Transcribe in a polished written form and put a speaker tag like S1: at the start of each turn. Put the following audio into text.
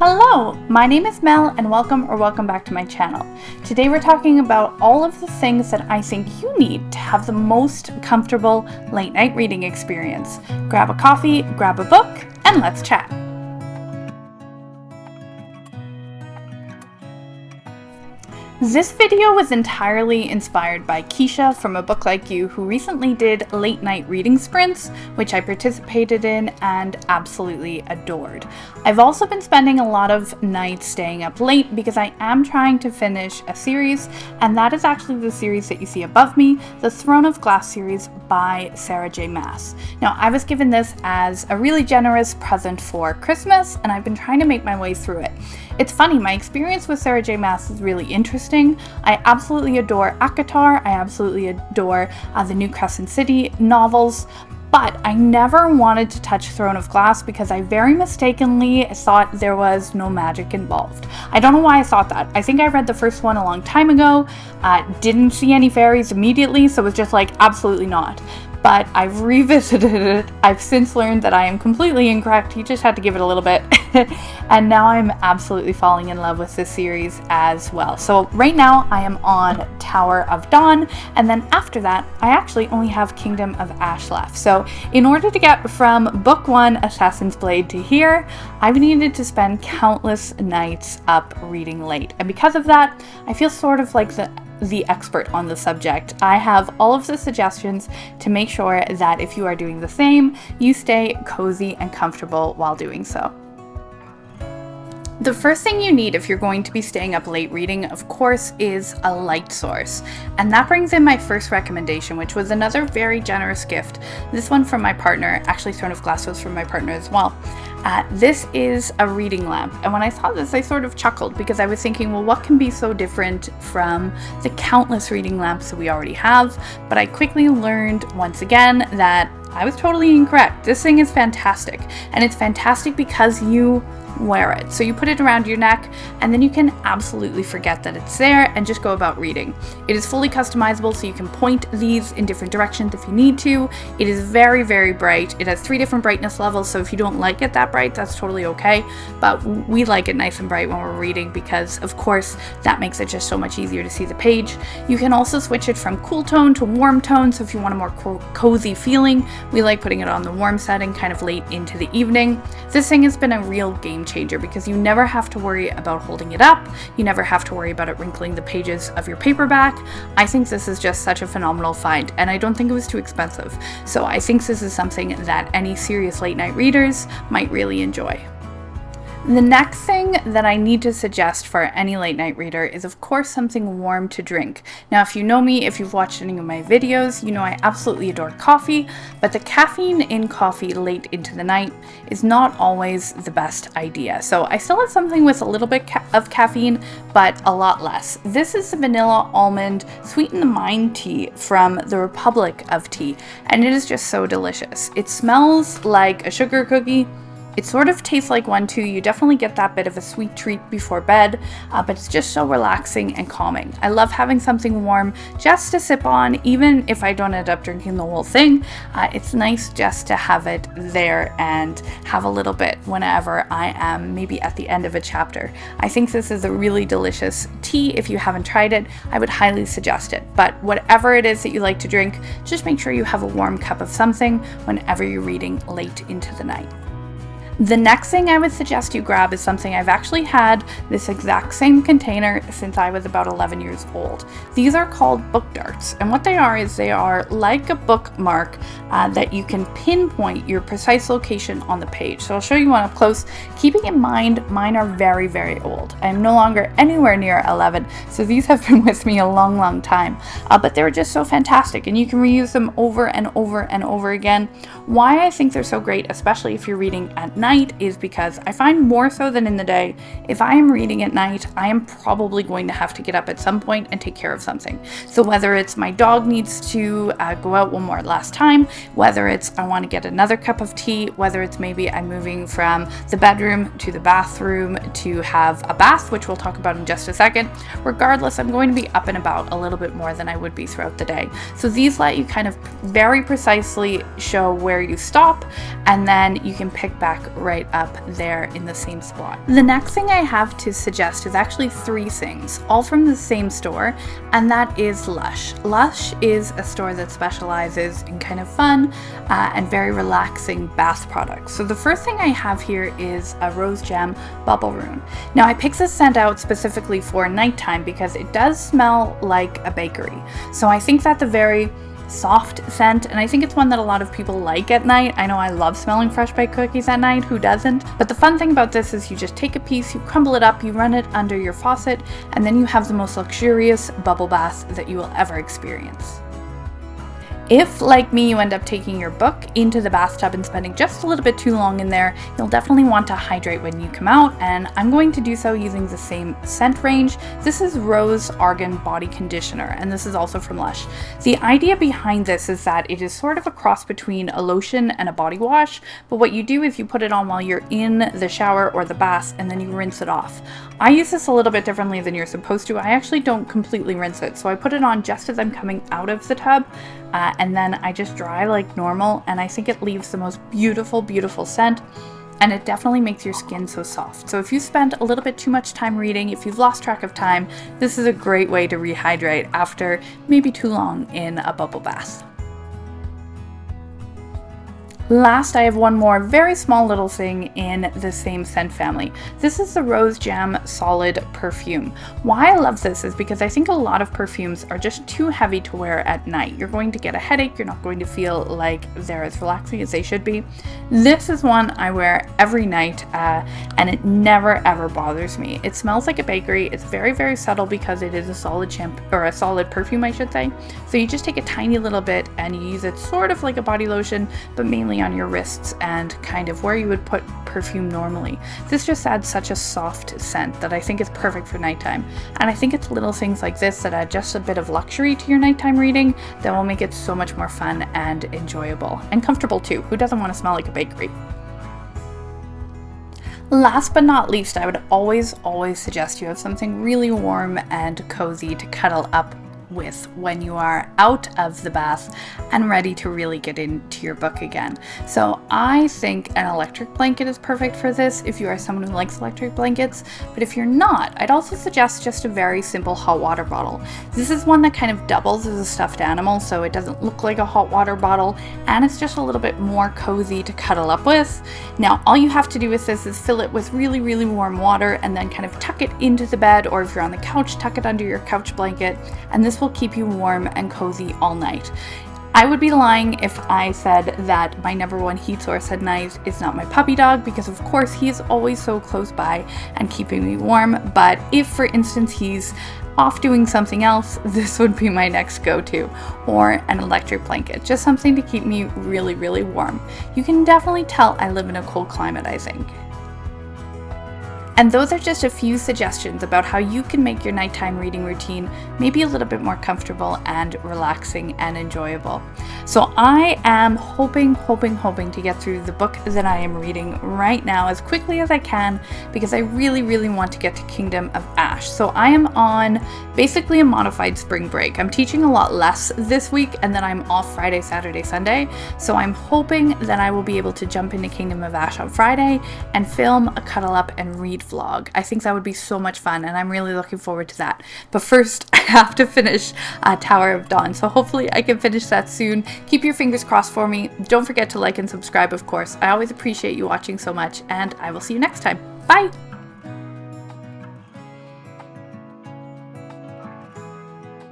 S1: Hello, my name is Mel and welcome back to my channel. Today we're talking about all of the things that I think you need to have the most comfortable late night reading experience. Grab a coffee, grab a book, and let's chat. This video was entirely inspired by Keisha from A Book Like You, who recently did late night reading sprints, which I participated in and absolutely adored. I've also been spending a lot of nights staying up late because I am trying to finish a series, and that is actually the series that you see above me, the Throne of Glass series by Sarah J. Maas. Now, I was given this as a really generous present for Christmas, and I've been trying to make my way through it. It's funny, my experience with Sarah J. Maas is really interesting. I absolutely adore ACOTAR, I absolutely adore the New Crescent City novels, but I never wanted to touch Throne of Glass because I very mistakenly thought there was no magic involved. I don't know why I thought that. I think I read the first one a long time ago, didn't see any fairies immediately, so it was just like, absolutely not. But I've revisited it. I've since learned that I am completely incorrect. You just had to give it a little bit. And now I'm absolutely falling in love with this series as well. So right now I am on Tower of Dawn, and then after that I actually only have Kingdom of Ash left. So in order to get from book 1 Assassin's Blade to here, I've needed to spend countless nights up reading late. And because of that, I feel sort of like the expert on the subject. I have all of the suggestions to make sure that if you are doing the same, you stay cozy and comfortable while doing so. The first thing you need if you're going to be staying up late reading, of course, is a light source. And that brings in my first recommendation, which was another very generous gift. This one from my partner, actually Throne of Glass was from my partner as well. This is a reading lamp, and when I saw this I sort of chuckled because I was thinking, well, what can be so different from the countless reading lamps that we already have? But I quickly learned once again that I was totally incorrect. This thing is fantastic, and it's fantastic because you wear it. So you put it around your neck and then you can absolutely forget that it's there and just go about reading. It is fully customizable, so you can point these in different directions if you need to. It is very, very bright. It has 3 different brightness levels, so if you don't like it that bright, that's totally okay. But we like it nice and bright when we're reading because, of course, that makes it just so much easier to see the page. You can also switch it from cool tone to warm tone, so if you want a more cozy feeling, we like putting it on the warm setting kind of late into the evening. This thing has been a real game changer because you never have to worry about holding it up. You never have to worry about it wrinkling the pages of your paperback. I think this is just such a phenomenal find, and I don't think it was too expensive. So I think this is something that any serious late night readers might really enjoy. The next thing that I need to suggest for any late night reader is, of course, something warm to drink. Now, if you know me, if you've watched any of my videos, you know I absolutely adore coffee, but the caffeine in coffee late into the night is not always the best idea. So I still have something with a little bit of caffeine, but a lot less. This is the Vanilla Almond Sweet in the Mind tea from the Republic of Tea, and it is just so delicious. It smells like a sugar cookie. It sort of tastes like one too. You definitely get that bit of a sweet treat before bed, but it's just so relaxing and calming. I love having something warm just to sip on, even if I don't end up drinking the whole thing. It's nice just to have it there and have a little bit whenever I am maybe at the end of a chapter. I think this is a really delicious tea. If you haven't tried it, I would highly suggest it. But whatever it is that you like to drink, just make sure you have a warm cup of something whenever you're reading late into the night. The next thing I would suggest you grab is something I've actually had this exact same container since I was about 11 years old. These are called book darts, and what they are is they are like a bookmark that you can pinpoint your precise location on the page. So I'll show you one up close, keeping in mind mine are very, very old. I'm no longer anywhere near 11, so these have been with me a long, long time, but they're just so fantastic, and you can reuse them over and over and over again. Why I think they're so great, especially if you're reading at night, is because I find more so than in the day, if I am reading at night, I am probably going to have to get up at some point and take care of something. So whether it's my dog needs to go out one more last time, whether it's I want to get another cup of tea, whether it's maybe I'm moving from the bedroom to the bathroom to have a bath, which we'll talk about in just a second, regardless, I'm going to be up and about a little bit more than I would be throughout the day. So these let you kind of very precisely show where you stop, and then you can pick back right up there in the same spot. The next thing I have to suggest is actually 3 things, all from the same store, and that is Lush. Lush is a store that specializes in kind of fun and very relaxing bath products. So the first thing I have here is a Rose Gem Bubble Rune. Now I picked this scent out specifically for nighttime because it does smell like a bakery. So I think that's a very soft scent, and I think it's one that a lot of people like at night. I know I love smelling fresh baked cookies at night, who doesn't? But the fun thing about this is you just take a piece, you crumble it up, you run it under your faucet, and then you have the most luxurious bubble bath that you will ever experience. If, like me, you end up taking your book into the bathtub and spending just a little bit too long in there, you'll definitely want to hydrate when you come out, and I'm going to do so using the same scent range. This is Rose Argan Body Conditioner, and this is also from Lush. The idea behind this is that it is sort of a cross between a lotion and a body wash, but what you do is you put it on while you're in the shower or the bath, and then you rinse it off. I use this a little bit differently than you're supposed to. I actually don't completely rinse it, so I put it on just as I'm coming out of the tub, and then I just dry like normal, and I think it leaves the most beautiful, beautiful scent, and it definitely makes your skin so soft. So if you spend a little bit too much time reading, if you've lost track of time, this is a great way to rehydrate after maybe too long in a bubble bath. Last, I have one more very small little thing in the same scent family. This is the Rose Gem Solid Perfume. Why I love this is because I think a lot of perfumes are just too heavy to wear at night. You're going to get a headache, you're not going to feel like they're as relaxing as they should be. This is one I wear every night, and it never ever bothers me. It smells like a bakery. It's very, very subtle because it is a solid shampoo, or a solid perfume, I should say. So you just take a tiny little bit and you use it sort of like a body lotion, but mainly on your wrists and kind of where you would put perfume normally. This just adds such a soft scent that I think is perfect for nighttime, and I think it's little things like this that add just a bit of luxury to your nighttime reading that will make it so much more fun and enjoyable and comfortable too. Who doesn't want to smell like a bakery? Last but not least, I would always suggest you have something really warm and cozy to cuddle up with when you are out of the bath and ready to really get into your book again. So I think an electric blanket is perfect for this if you are someone who likes electric blankets, but if you're not, I'd also suggest just a very simple hot water bottle. This is one that kind of doubles as a stuffed animal, so it doesn't look like a hot water bottle, and it's just a little bit more cozy to cuddle up with. Now all you have to do with this is fill it with really, really warm water and then kind of tuck it into the bed, or if you're on the couch, tuck it under your couch blanket, and this will keep you warm and cozy all night. I would be lying if I said that my number one heat source at night is not my puppy dog, because of course he is always so close by and keeping me warm, but if for instance he's off doing something else, this would be my next go-to, or an electric blanket, just something to keep me really, really warm. You can definitely tell I live in a cold climate, I think. And those are just a few suggestions about how you can make your nighttime reading routine maybe a little bit more comfortable and relaxing and enjoyable. So I am hoping to get through the book that I am reading right now as quickly as I can, because I really, really want to get to Kingdom of Ash. So I am on basically a modified spring break. I'm teaching a lot less this week, and then I'm off Friday, Saturday, Sunday. So I'm hoping that I will be able to jump into Kingdom of Ash on Friday and film a cuddle up and read vlog. I think that would be so much fun, and I'm really looking forward to that. But first, I have to finish Tower of Dawn, so hopefully I can finish that soon. Keep your fingers crossed for me. Don't forget to like and subscribe, of course. I always appreciate you watching so much, and I will see you next time. Bye!